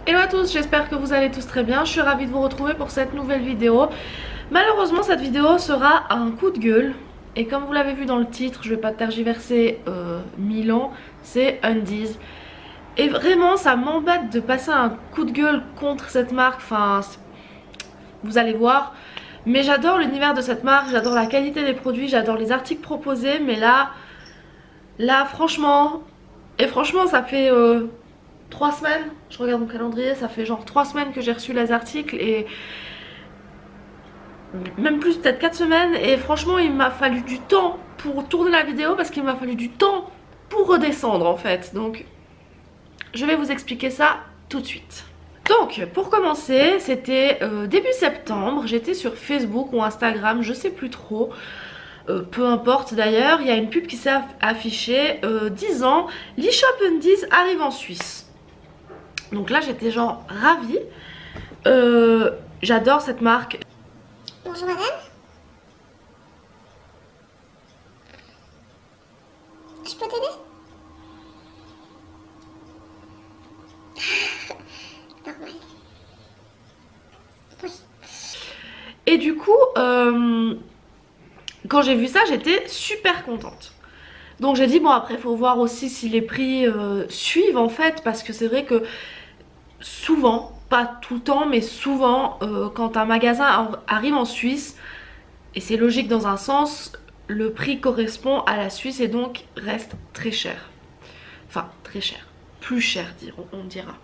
Hello à tous, j'espère que vous allez tous très bien. Je suis ravie de vous retrouver pour cette nouvelle vidéo. Malheureusement cette vidéo sera un coup de gueule. Et comme vous l'avez vu dans le titre, je vais pas tergiverser 1000 ans, c'est Undies. Et vraiment ça m'embête de passer un coup de gueule contre cette marque. Enfin, vous allez voir. Mais j'adore l'univers de cette marque, j'adore la qualité des produits, j'adore les articles proposés. Mais là franchement, ça fait 3 semaines, je regarde mon calendrier, ça fait genre 3 semaines que j'ai reçu les articles et même plus, peut-être 4 semaines, et franchement il m'a fallu du temps pour tourner la vidéo parce qu'il m'a fallu du temps pour redescendre en fait. Donc je vais vous expliquer ça tout de suite. Donc pour commencer, c'était début septembre, j'étais sur Facebook ou Instagram, je sais plus trop. Peu importe d'ailleurs, il y a une pub qui s'est affichée disant l'e-shop Undies arrive en Suisse. Donc là j'étais genre ravie. J'adore cette marque. Bonjour madame. Je peux t'aider? Normal. Oui. Et du coup, quand j'ai vu ça, j'étais super contente. Donc j'ai dit bon, après il faut voir aussi si les prix suivent en fait, parce que c'est vrai que souvent, pas tout le temps, mais souvent quand un magasin arrive en Suisse, et c'est logique dans un sens, le prix correspond à la Suisse et donc reste très cher. Enfin très cher, plus cher on dira.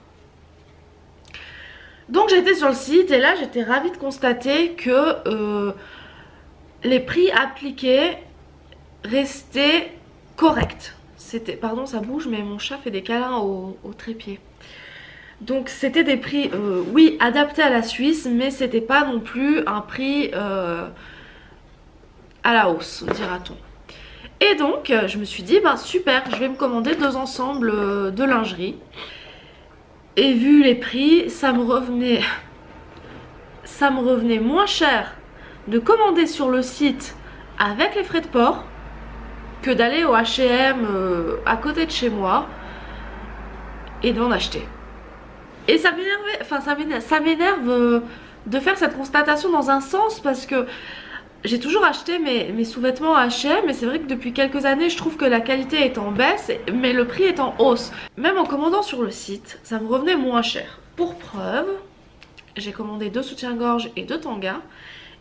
Donc j'étais sur le site et là j'étais ravie de constater que les prix appliqués restaient corrects. C'était, pardon ça bouge mais mon chat fait des câlins au trépied. Donc c'était des prix, oui, adaptés à la Suisse, mais c'était pas non plus un prix à la hausse, dira-t-on. Et donc je me suis dit, ben super, je vais me commander 2 ensembles de lingerie. Et vu les prix, ça me revenait moins cher de commander sur le site avec les frais de port que d'aller au H&M à côté de chez moi et d'en acheter. Et ça m'énervait, enfin ça m'énerve de faire cette constatation dans un sens, parce que j'ai toujours acheté mes sous-vêtements à H&M, et c'est vrai que depuis quelques années je trouve que la qualité est en baisse mais le prix est en hausse. Même en commandant sur le site, ça me revenait moins cher. Pour preuve, j'ai commandé 2 soutiens-gorge et 2 tangas,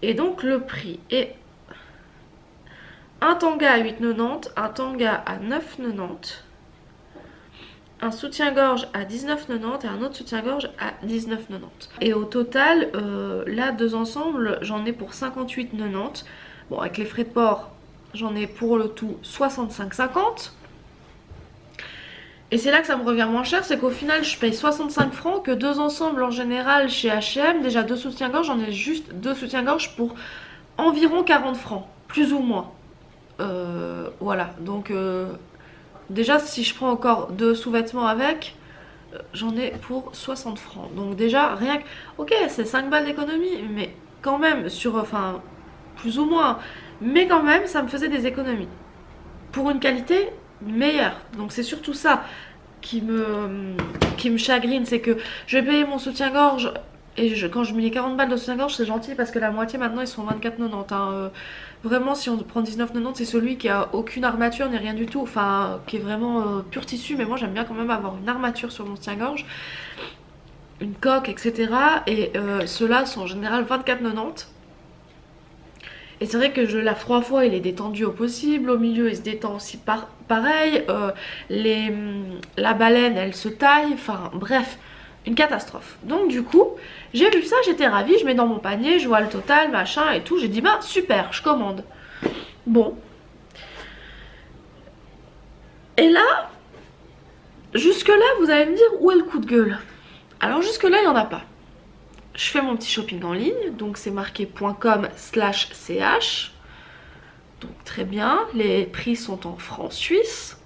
et donc le prix est un tanga à 8,90, un tanga à 9,90, un soutien-gorge à 19,90 et un autre soutien-gorge à 19,90. Et au total, là 2 ensembles, j'en ai pour 58,90. Bon, avec les frais de port, j'en ai pour le tout 65,50. Et c'est là que ça me revient moins cher, c'est qu'au final je paye 65 francs, que 2 ensembles en général chez H&M. Déjà 2 soutiens-gorge, j'en ai juste 2 soutiens-gorge pour environ 40 francs, plus ou moins. Voilà, donc déjà si je prends encore 2 sous-vêtements avec, j'en ai pour 60 francs. Donc déjà rien que, ok c'est 5 balles d'économie, mais quand même sur, enfin plus ou moins, mais quand même ça me faisait des économies pour une qualité meilleure. Donc c'est surtout ça qui me chagrine, c'est que je vais payer mon soutien-gorge. Et quand je mets les 40 balles de soutien-gorge, c'est gentil parce que la moitié maintenant ils sont 24,90 hein. Vraiment si on prend 19,90 c'est celui qui a aucune armature ni rien du tout, enfin qui est vraiment pur tissu. Mais moi j'aime bien quand même avoir une armature sur mon soutien-gorge, une coque etc. Et ceux-là sont en général 24,90. Et c'est vrai que la fois il est détendu au possible, au milieu il se détend aussi pareil, la baleine elle se taille, enfin bref, une catastrophe. Donc du coup j'ai vu ça, j'étais ravie, je mets dans mon panier, je vois le total machin et tout, j'ai dit bah super, je commande. Bon, et là jusque là vous allez me dire où est le coup de gueule. Alors jusque là il n'y en a pas. Je fais mon petit shopping en ligne, donc c'est marqué .com/ch. Donc très bien, les prix sont en francs suisses.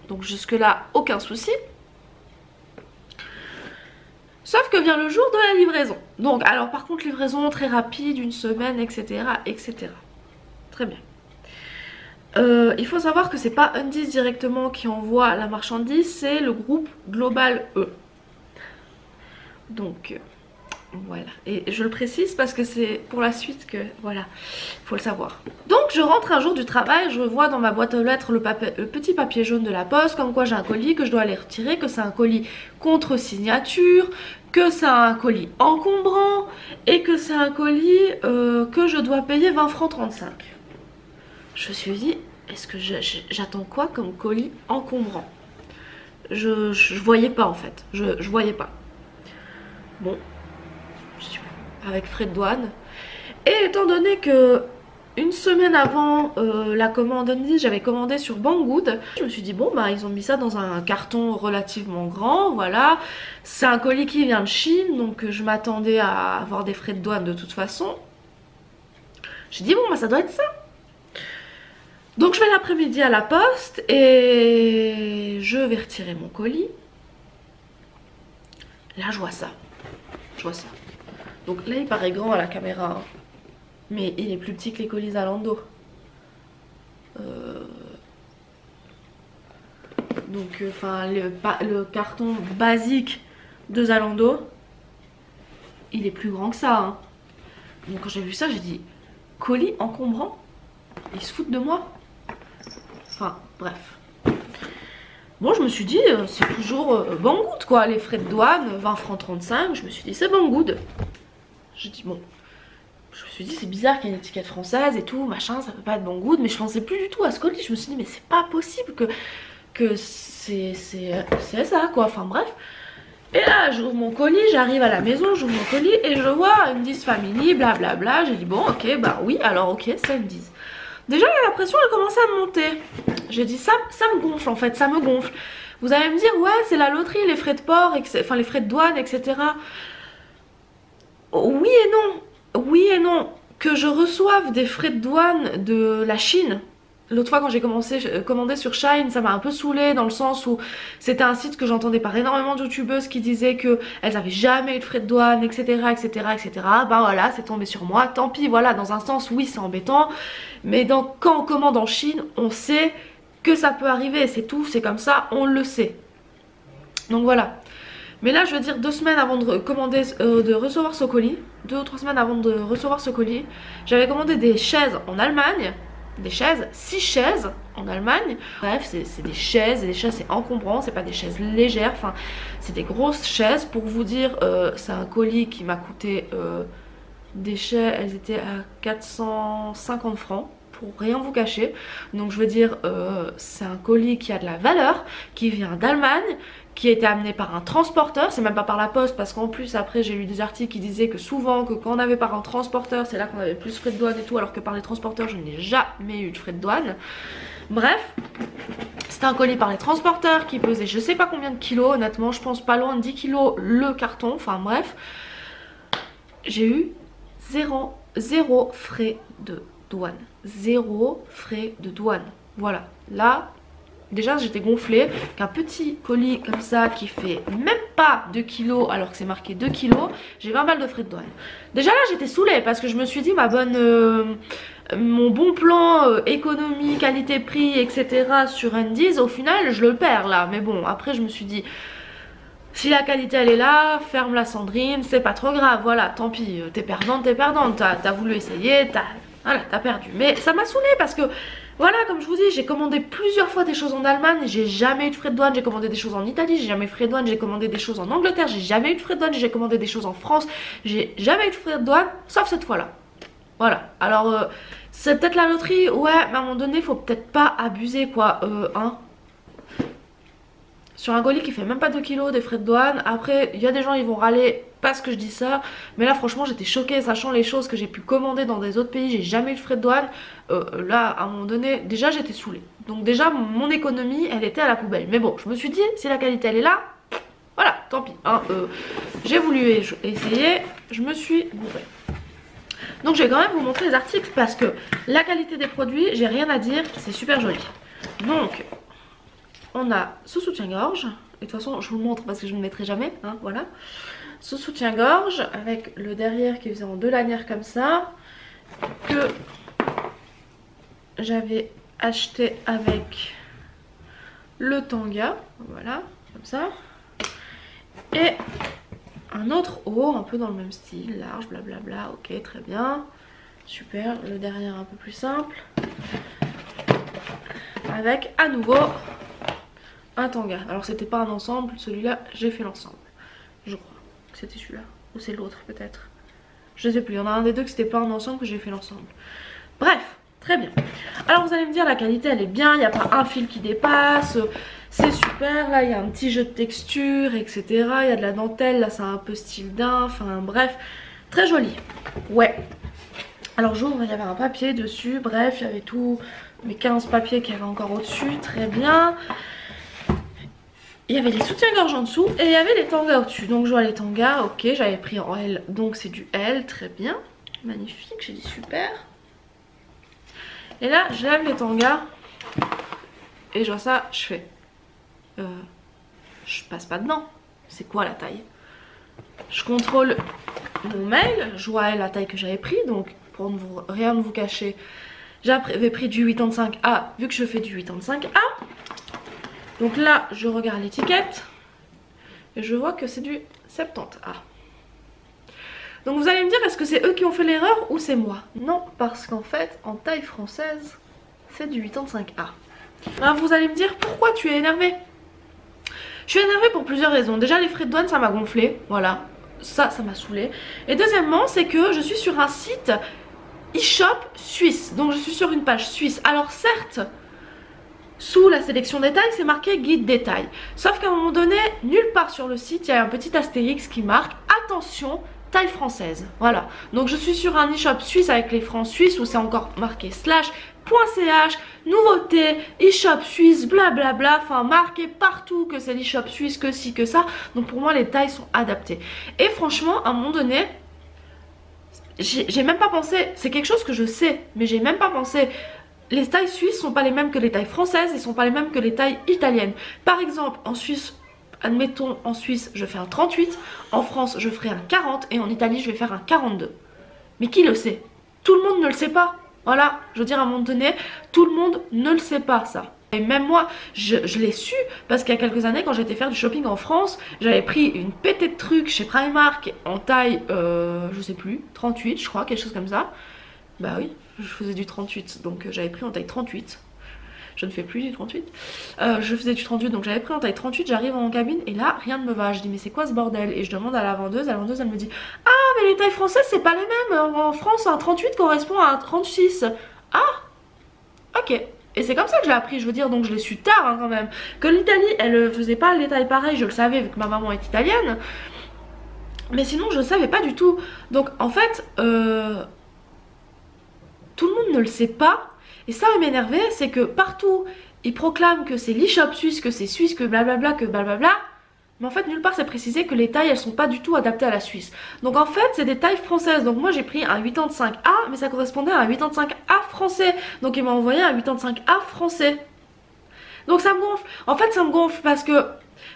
Donc jusque là aucun souci. Sauf que vient le jour de la livraison. Donc alors par contre livraison très rapide, 1 semaine, etc. etc. Très bien. Il faut savoir que c'est pas Undies directement qui envoie la marchandise, c'est le groupe Global E. Donc voilà, et je le précise parce que c'est pour la suite que voilà, il faut le savoir. Donc je rentre un jour du travail, je vois dans ma boîte aux lettres le petit papier jaune de la poste, comme quoi j'ai un colis, que je dois aller retirer, que c'est un colis contre signature, que c'est un colis encombrant et que c'est un colis que je dois payer 20 francs 35. Je me suis dit, est-ce que j'attends quoi comme colis encombrant? Je voyais pas en fait, je voyais pas. Bon, avec frais de douane. Et étant donné que une semaine avant la commande Andy, j'avais commandé sur Banggood, je me suis dit bon bah ils ont mis ça dans un carton relativement grand, voilà. C'est un colis qui vient de Chine, donc je m'attendais à avoir des frais de douane de toute façon. J'ai dit bon bah ça doit être ça. Donc je vais l'après-midi à la poste et je vais retirer mon colis. Là je vois ça. Je vois ça. Donc là il paraît grand à la caméra, hein. Mais il est plus petit que les colis Zalando. Donc enfin le carton basique de Zalando, il est plus grand que ça, hein. Donc quand j'ai vu ça j'ai dit colis encombrant, ils se foutent de moi. Enfin bref. Bon je me suis dit c'est toujours Banggood quoi, les frais de douane 20 francs 35, je me suis dit c'est Banggood. J'ai dit bon, je me suis dit c'est bizarre qu'il y ait une étiquette française et tout, machin, ça peut pas être Banggood, mais je pensais plus du tout à ce colis. Je me suis dit mais c'est pas possible que c'est ça quoi, enfin bref. Et là j'ouvre mon colis, j'arrive à la maison, j'ouvre mon colis et je vois une 10 Family, blablabla. J'ai dit bon ok bah oui alors ok c'est une 10. Déjà la pression elle commençait à me monter. J'ai dit ça me gonfle en fait, ça me gonfle. Vous allez me dire ouais c'est la loterie, les frais de port, enfin les frais de douane etc. Oui et non, oui et non. Que je reçoive des frais de douane de la Chine. L'autre fois quand j'ai commandé sur Shine, ça m'a un peu saoulée dans le sens où c'était un site que j'entendais par énormément de youtubeuses qui disaient qu'elles avaient jamais eu de frais de douane, etc. etc. etc. Ben voilà, c'est tombé sur moi, tant pis, voilà, dans un sens oui c'est embêtant, mais quand on commande en Chine, on sait que ça peut arriver, c'est tout, c'est comme ça, on le sait. Donc voilà. Mais là je veux dire 2 semaines avant de de recevoir ce colis, 2 ou 3 semaines avant de recevoir ce colis, j'avais commandé des chaises en Allemagne, des chaises, 6 chaises en Allemagne. Bref c'est des chaises, et les chaises c'est encombrant, c'est pas des chaises légères, enfin c'est des grosses chaises. Pour vous dire c'est un colis qui m'a coûté des chaises, elles étaient à 450 francs. Pour rien vous cacher, donc je veux dire c'est un colis qui a de la valeur, qui vient d'Allemagne, qui a été amené par un transporteur, c'est même pas par la poste parce qu'en plus après j'ai lu des articles qui disaient que souvent que quand on avait par un transporteur c'est là qu'on avait plus de frais de douane et tout, alors que par les transporteurs je n'ai jamais eu de frais de douane. Bref, c'était un colis par les transporteurs qui pesait je sais pas combien de kilos, honnêtement je pense pas loin de 10 kilos le carton, enfin bref. J'ai eu zéro frais de douane. 0 frais de douane. Voilà. Là, déjà j'étais gonflée. Qu'un petit colis comme ça qui fait même pas 2 kilos alors que c'est marqué 2 kilos, j'ai 20 balles de frais de douane. Déjà là j'étais saoulée parce que je me suis dit mon bon plan économie, qualité, prix, etc. sur Undies, au final je le perds là. Mais bon, après je me suis dit si la qualité elle est là, ferme la Sandrine, c'est pas trop grave, voilà, tant pis, t'es perdante, t'as voulu essayer, t'as perdu. Mais ça m'a saoulée parce que, voilà, comme je vous dis, j'ai commandé plusieurs fois des choses en Allemagne, j'ai jamais eu de frais de douane, j'ai commandé des choses en Italie, j'ai jamais eu de frais de douane, j'ai commandé des choses en Angleterre, j'ai jamais eu de frais de douane, j'ai commandé des choses en France, j'ai jamais eu de frais de douane, sauf cette fois-là. Voilà, alors, c'est peut-être la loterie, ouais, mais à un moment donné, faut peut-être pas abuser, quoi, hein. Sur un colis qui fait même pas 2 kilos des frais de douane. Après il y a des gens ils vont râler parce que je dis ça, mais là franchement j'étais choquée sachant les choses que j'ai pu commander dans des autres pays. J'ai jamais eu de frais de douane. Là à un moment donné déjà j'étais saoulée. Donc déjà mon économie elle était à la poubelle. Mais bon je me suis dit si la qualité elle est là, voilà tant pis hein, j'ai voulu essayer, je me suis bourrée. Donc je vais quand même vous montrer les articles parce que la qualité des produits j'ai rien à dire, c'est super joli. Donc on a ce soutien-gorge, et de toute façon je vous le montre parce que je ne le mettrai jamais, hein, voilà. Ce soutien-gorge avec le derrière qui faisait en 2 lanières comme ça, que j'avais acheté avec le tanga, voilà, comme ça. Et un autre haut, un peu dans le même style, large, blablabla, ok, très bien. Super, le derrière un peu plus simple. Avec à nouveau un tanga. Alors c'était pas un ensemble, celui-là j'ai fait l'ensemble. Je crois que c'était celui-là. Ou c'est l'autre peut-être. Je sais plus, il y en a un des deux que c'était pas un ensemble que j'ai fait l'ensemble. Bref, très bien. Alors vous allez me dire la qualité elle est bien, il n'y a pas un fil qui dépasse. C'est super, là il y a un petit jeu de texture, etc. Il y a de la dentelle, là c'est un peu style daim, enfin bref. Très joli. Ouais. Alors j'ouvre, il y avait un papier dessus, bref, il y avait tous mes 15 papiers qu'il y avait encore au-dessus, très bien. Il y avait les soutiens-gorge en dessous et il y avait les tangas au-dessus. Donc je vois les tangas, ok, j'avais pris en L, donc c'est du L, très bien. Magnifique, j'ai dit super. Et là, je lève les tangas et je vois ça, je fais... je passe pas dedans. C'est quoi la taille? Je contrôle mon mail, je vois la taille que j'avais pris, donc pour rien ne vous cacher, j'avais pris du 85A vu que je fais du 85A. Donc là, je regarde l'étiquette et je vois que c'est du 70A. Donc vous allez me dire, est-ce que c'est eux qui ont fait l'erreur ou c'est moi? Non, parce qu'en fait, en taille française, c'est du 85A. Alors vous allez me dire, pourquoi tu es énervée? Je suis énervée pour plusieurs raisons. Déjà, les frais de douane, ça m'a gonflé, voilà. Ça m'a saoulé. Et deuxièmement, c'est que je suis sur un site e-shop suisse. Donc je suis sur une page suisse. Alors certes, sous la sélection détail, c'est marqué guide détail. Sauf qu'à un moment donné, nulle part sur le site, il y a un petit astérix qui marque attention, taille française. Voilà. Donc je suis sur un e-shop suisse avec les francs suisses où c'est encore marqué /.ch, nouveauté, e-shop suisse, blablabla, enfin marqué partout que c'est l'e-shop suisse, que ci, que ça. Donc pour moi les tailles sont adaptées. Et franchement, à un moment donné, j'ai même pas pensé, c'est quelque chose que je sais, mais j'ai même pas pensé. Les tailles suisses sont pas les mêmes que les tailles françaises et sont pas les mêmes que les tailles italiennes. Par exemple, en Suisse, admettons en Suisse je fais un 38, en France je ferai un 40 et en Italie je vais faire un 42. Mais qui le sait? Tout le monde ne le sait pas. Voilà, je veux dire à un moment donné, tout le monde ne le sait pas ça. Et même moi, je l'ai su parce qu'il y a quelques années quand j'étais faire du shopping en France, j'avais pris une pétée de trucs chez Primark en taille, je sais plus, 38 je crois, quelque chose comme ça. Bah oui, je faisais du 38, donc j'avais pris en taille 38. Je ne fais plus du 38. Je faisais du 38, donc j'avais pris en taille 38, j'arrive en cabine et là, rien ne me va. Je dis mais c'est quoi ce bordel? Et je demande à la vendeuse elle me dit ah mais les tailles françaises c'est pas les mêmes. En France un 38 correspond à un 36. Ah ok. Et c'est comme ça que je l'ai appris, je veux dire, donc je l'ai su tard hein, quand même. Que l'Italie, elle faisait pas les tailles pareilles, je le savais vu que ma maman est italienne. Mais sinon je le savais pas du tout. Donc en fait, tout le monde ne le sait pas. Et ça va m'énerver, c'est que partout, ils proclament que c'est l'e-shop suisse, que c'est suisse, que blablabla, que blablabla. Mais en fait, nulle part c'est précisé que les tailles, elles sont pas du tout adaptées à la Suisse. Donc en fait, c'est des tailles françaises. Donc moi, j'ai pris un 85A, mais ça correspondait à un 85A français. Donc il m'a envoyé un 85A français. Donc ça me gonfle. En fait, ça me gonfle parce que...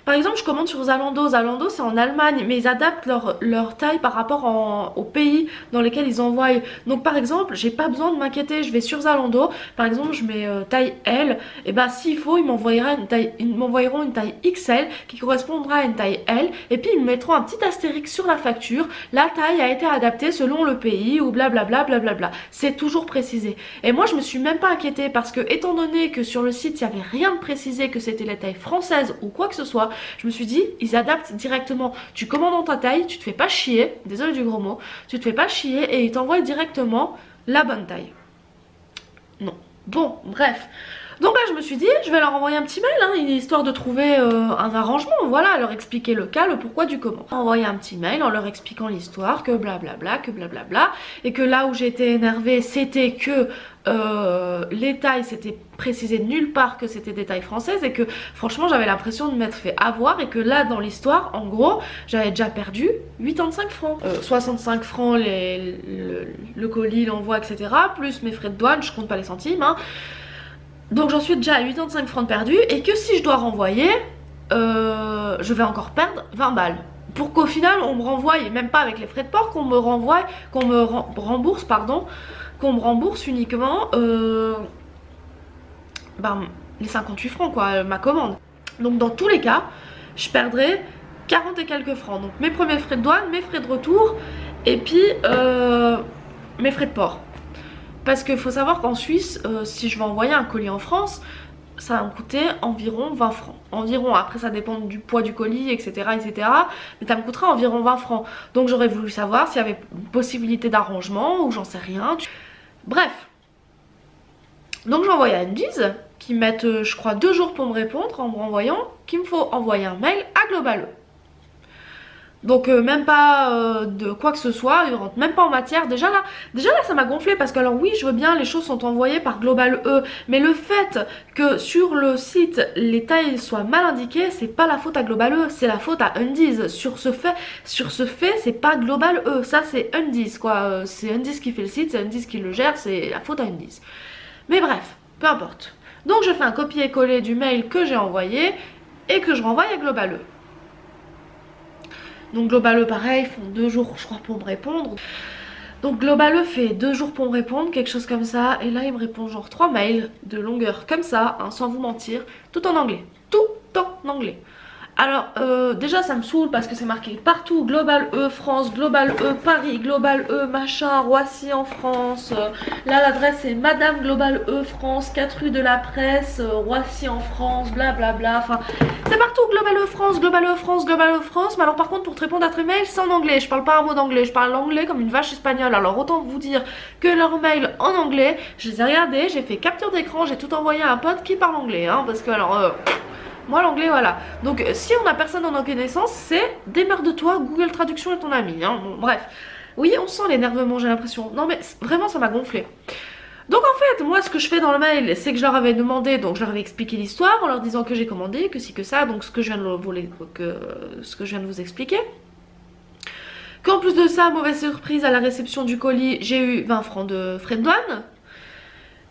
Par exemple, je commande sur Zalando. Zalando, c'est en Allemagne, mais ils adaptent leur taille par rapport au pays dans lesquels ils envoient. Donc, par exemple, j'ai pas besoin de m'inquiéter. Je vais sur Zalando. Par exemple, je mets taille L. Et bah, s'il faut, ils m'envoieront une taille XL qui correspondra à une taille L. Et puis, ils me mettront un petit astérix sur la facture. La taille a été adaptée selon le pays ou blablabla, blablabla. C'est toujours précisé. Et moi, je me suis même pas inquiétée parce que, étant donné que sur le site, il n'y avait rien de précisé que c'était les tailles françaises ou quoi que ce soit, je me suis dit, ils adaptent directement. Tu commandes en ta taille, tu te fais pas chier, désolé du gros mot, tu te fais pas chier et ils t'envoient directement la bonne taille. Non. Bon, bref. Donc là, je me suis dit, je vais leur envoyer un petit mail, hein, histoire de trouver un arrangement, voilà, leur expliquer le cas, le pourquoi du comment. Envoyer un petit mail en leur expliquant l'histoire, que blablabla, et que là où j'étais énervée, c'était que les tailles, c'était précisé nulle part que c'était des tailles françaises, et que franchement, j'avais l'impression de m'être fait avoir, et que là, dans l'histoire, en gros, j'avais déjà perdu 85 francs. 65 francs le colis, l'envoi, etc., plus mes frais de douane, je compte pas les centimes, hein. Donc j'en suis déjà à 85 francs de perdu et que si je dois renvoyer, je vais encore perdre 20 balles. Pour qu'au final on me renvoie, et même pas avec les frais de port, qu'on me renvoie, qu'on me rembourse, pardon, qu'on me rembourse uniquement les 58 francs quoi, ma commande. Donc dans tous les cas, je perdrai 40 et quelques francs. Donc mes premiers frais de douane, mes frais de retour et puis mes frais de port. Parce qu'il faut savoir qu'en Suisse, si je veux envoyer un colis en France, ça va me coûter environ 20 francs. Environ, après ça dépend du poids du colis, etc. etc. Mais ça me coûtera environ 20 francs. Donc j'aurais voulu savoir s'il y avait une possibilité d'arrangement ou j'en sais rien. Bref. Donc j'ai envoyé à Andy's qui mettent, je crois, 2 jours pour me répondre en me renvoyant qu'il me faut envoyer un mail à Global E. Donc même pas de quoi que ce soit, ils rentrent même pas en matière. Déjà là ça m'a gonflé parce que alors oui je veux bien, les choses sont envoyées par Global E, mais le fait que sur le site les tailles soient mal indiquées, c'est pas la faute à Global E, c'est la faute à Undies. Sur ce fait c'est pas Global E, ça c'est Undies quoi, c'est Undies qui fait le site, c'est Undies qui le gère, c'est la faute à Undies. Mais bref, peu importe. Donc je fais un copier-coller du mail que j'ai envoyé et que je renvoie à Global E. Donc Global E pareil, font 2 jours je crois pour me répondre. Donc Global E fait 2 jours pour me répondre, quelque chose comme ça. Et là il me répond genre 3 mails de longueur comme ça, hein, sans vous mentir, tout en anglais. Tout en anglais. Alors déjà ça me saoule parce que c'est marqué partout Global E France, Global E Paris, Global E machin, Roissy en France. Là l'adresse c'est Madame Global E France, 4 rue de la Presse, Roissy en France, blablabla. Enfin c'est partout Global E France, Global E France, Global E France. Mais alors par contre pour te répondre à tes mails c'est en anglais. Je parle pas un mot d'anglais, je parle l'anglais comme une vache espagnole. Alors autant vous dire que leurs mails en anglais, je les ai regardés, j'ai fait capture d'écran, j'ai tout envoyé à un pote qui parle anglais. Hein, parce que alors... moi l'anglais voilà. Donc si on a personne en nos connaissances, c'est démerde-toi, Google Traduction est ton ami. Hein. Bon, bref. Oui on sent l'énervement j'ai l'impression. Non mais vraiment ça m'a gonflé. Donc en fait moi ce que je fais dans le mail c'est que je leur avais demandé, donc je leur avais expliqué l'histoire en leur disant que j'ai commandé, que si que ça, donc ce que je viens de vous expliquer. Qu'en plus de ça, mauvaise surprise à la réception du colis, j'ai eu 20 francs de frais de douane.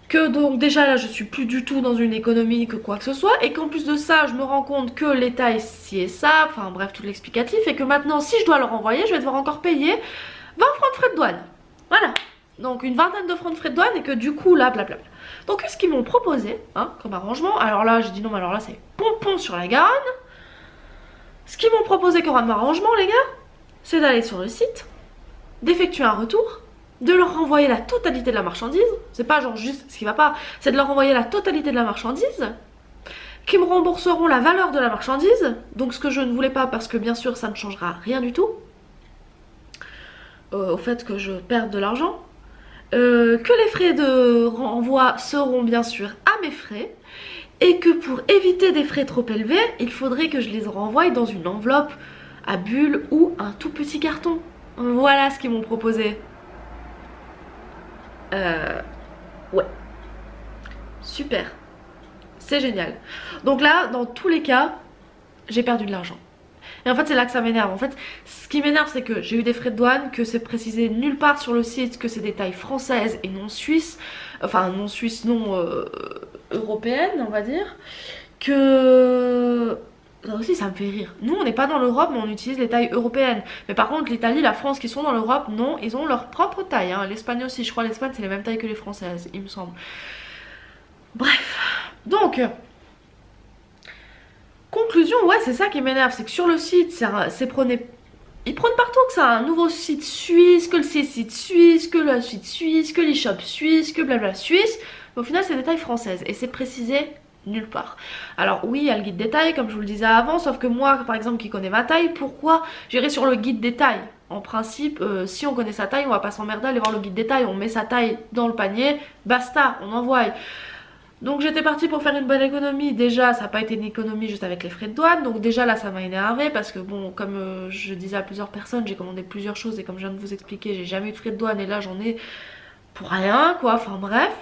Que donc déjà là je suis plus du tout dans une économie que quoi que ce soit, et qu'en plus de ça je me rends compte que l'État est ci et ça, enfin bref tout l'explicatif, et que maintenant si je dois leur envoyer je vais devoir encore payer 20 francs de frais de douane. Voilà, donc une vingtaine de francs de frais de douane, et que du coup là blablabla. Donc ce qu'ils m'ont proposé hein, comme arrangement, alors là j'ai dit non mais alors là c'est pompon sur la Garonne. Ce qu'ils m'ont proposé comme arrangement les gars, c'est d'aller sur le site, d'effectuer un retour, de leur renvoyer la totalité de la marchandise, c'est pas genre juste ce qui va pas, c'est de leur renvoyer la totalité de la marchandise, qui me rembourseront la valeur de la marchandise, donc ce que je ne voulais pas parce que bien sûr ça ne changera rien du tout au fait que je perde de l'argent, que les frais de renvoi seront bien sûr à mes frais, et que pour éviter des frais trop élevés, il faudrait que je les renvoie dans une enveloppe à bulles ou un tout petit carton. Voilà ce qu'ils m'ont proposé. Ouais. Super. C'est génial. Donc là, dans tous les cas, j'ai perdu de l'argent. Et en fait, c'est là que ça m'énerve. En fait, ce qui m'énerve, c'est que j'ai eu des frais de douane, que c'est précisé nulle part sur le site, que c'est des tailles françaises et non suisses. Enfin, non suisses, non européennes, on va dire. Que... ça aussi ça me fait rire. Nous on n'est pas dans l'Europe mais on utilise les tailles européennes. Mais par contre l'Italie, la France qui sont dans l'Europe, non, ils ont leur propre taille. Hein. L'Espagne aussi, je crois l'Espagne c'est les mêmes tailles que les françaises, il me semble. Bref, donc conclusion, ouais c'est ça qui m'énerve, c'est que sur le site ils prônent partout que c'est un nouveau site suisse, que le site suisse, que le site suisse, que l'e-shop suisse, que blabla suisse. Mais au final c'est des tailles françaises et c'est précisé nulle part. Alors oui, il y a le guide des tailles comme je vous le disais avant, sauf que moi par exemple qui connais ma taille, pourquoi j'irai sur le guide des tailles? En principe, si on connaît sa taille, on va pas s'emmerder à aller voir le guide des tailles, on met sa taille dans le panier, basta, on envoie. Donc j'étais partie pour faire une bonne économie. Déjà ça n'a pas été une économie juste avec les frais de douane, donc déjà là ça m'a énervé parce que bon, comme je disais à plusieurs personnes, j'ai commandé plusieurs choses et comme je viens de vous expliquer, j'ai jamais eu de frais de douane et là j'en ai pour rien quoi, enfin bref.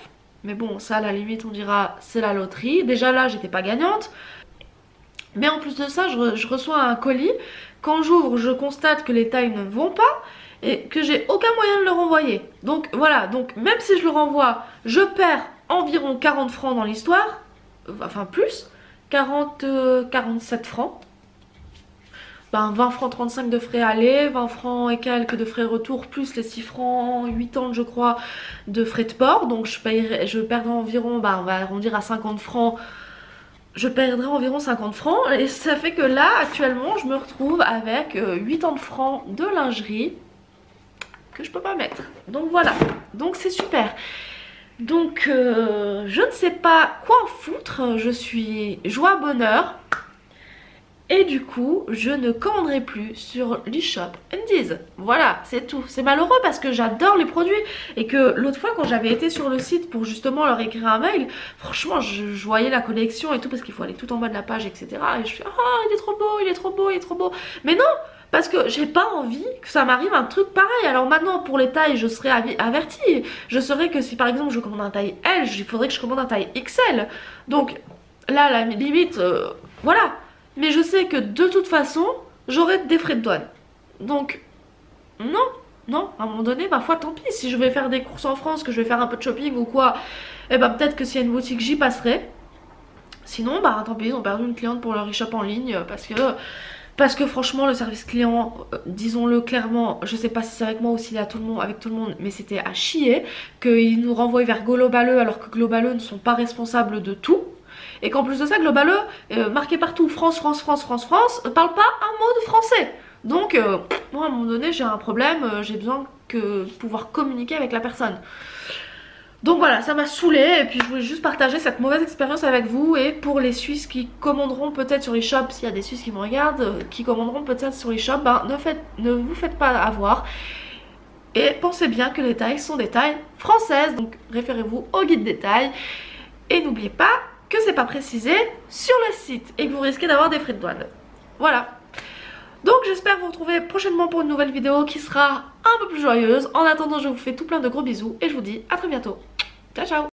Mais bon, ça à la limite on dira c'est la loterie. Déjà là j'étais pas gagnante. Mais en plus de ça je reçois un colis. Quand j'ouvre je constate que les tailles ne vont pas et que j'ai aucun moyen de le renvoyer. Donc voilà, donc même si je le renvoie, je perds environ 40 francs dans l'histoire. Enfin plus, 47 francs. Ben 20 francs 35 de frais aller, 20 francs et quelques de frais retour, plus les 6 francs 80 je crois de frais de port. Donc je perdrai environ, ben on va arrondir à 50 francs je perdrai environ 50 francs. Et ça fait que là, actuellement, je me retrouve avec 80 francs de lingerie que je peux pas mettre. Donc voilà, donc c'est super. Donc je ne sais pas quoi en foutre, je suis joie bonheur. Et du coup, je ne commanderai plus sur l'eShop Undies. Voilà, c'est tout. C'est malheureux parce que j'adore les produits. Et que l'autre fois, quand j'avais été sur le site pour justement leur écrire un mail, franchement, je voyais la collection et tout parce qu'il faut aller tout en bas de la page, etc. Et je fais, ah, il est trop beau, il est trop beau, il est trop beau. Mais non, parce que j'ai pas envie que ça m'arrive un truc pareil. Alors maintenant, pour les tailles, je serai avertie. Je saurais que si par exemple je commande un taille L, il faudrait que je commande un taille XL. Donc là, la limite, voilà. Mais je sais que de toute façon, j'aurai des frais de douane. Donc, non, à un moment donné, ma foi, tant pis. Si je vais faire des courses en France, que je vais faire un peu de shopping ou quoi, eh ben peut-être que s'il y a une boutique, j'y passerai. Sinon, bah tant pis, ils ont perdu une cliente pour leur e-shop en ligne parce que franchement, le service client, disons-le clairement, je sais pas si c'est avec moi ou s'il est avec tout le monde, mais c'était à chier, qu'ils nous renvoient vers Globale alors que Globale ne sont pas responsables de tout. Et qu'en plus de ça, Globale, marqué partout France, parle pas un mot de français. Donc, moi à un moment donné, j'ai un problème, j'ai besoin de pouvoir communiquer avec la personne. Donc voilà, ça m'a saoulée et puis je voulais juste partager cette mauvaise expérience avec vous. Et pour les Suisses qui commanderont peut-être sur les shops, s'il y a des Suisses qui me regardent, qui commanderont peut-être sur les shops, ben, ne vous faites pas avoir. Et pensez bien que les tailles sont des tailles françaises. Donc référez-vous au guide des tailles. Et n'oubliez pas que c'est pas précisé sur le site et que vous risquez d'avoir des frais de douane. Voilà. Donc j'espère vous retrouver prochainement pour une nouvelle vidéo qui sera un peu plus joyeuse. En attendant, je vous fais tout plein de gros bisous et je vous dis à très bientôt. Ciao ciao.